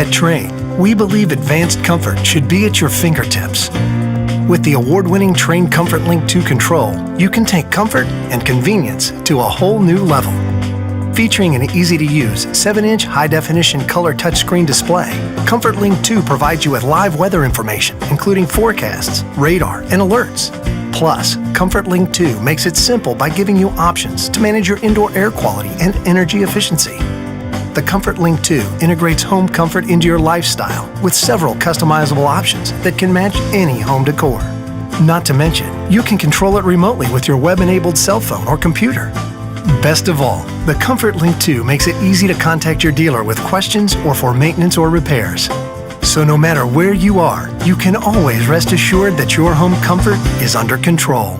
At Trane, we believe advanced comfort should be at your fingertips. With the award-winning Trane Comfort Link 2 control, you can take comfort and convenience to a whole new level. Featuring an easy-to-use 7-inch high-definition color touchscreen display, Comfort Link 2 provides you with live weather information, including forecasts, radar, and alerts. Plus, Comfort Link 2 makes it simple by giving you options to manage your indoor air quality and energy efficiency. The Comfort Link 2 integrates home comfort into your lifestyle with several customizable options that can match any home decor. Not to mention, you can control it remotely with your web-enabled cell phone or computer. Best of all, the Comfort Link 2 makes it easy to contact your dealer with questions or for maintenance or repairs. So no matter where you are, you can always rest assured that your home comfort is under control.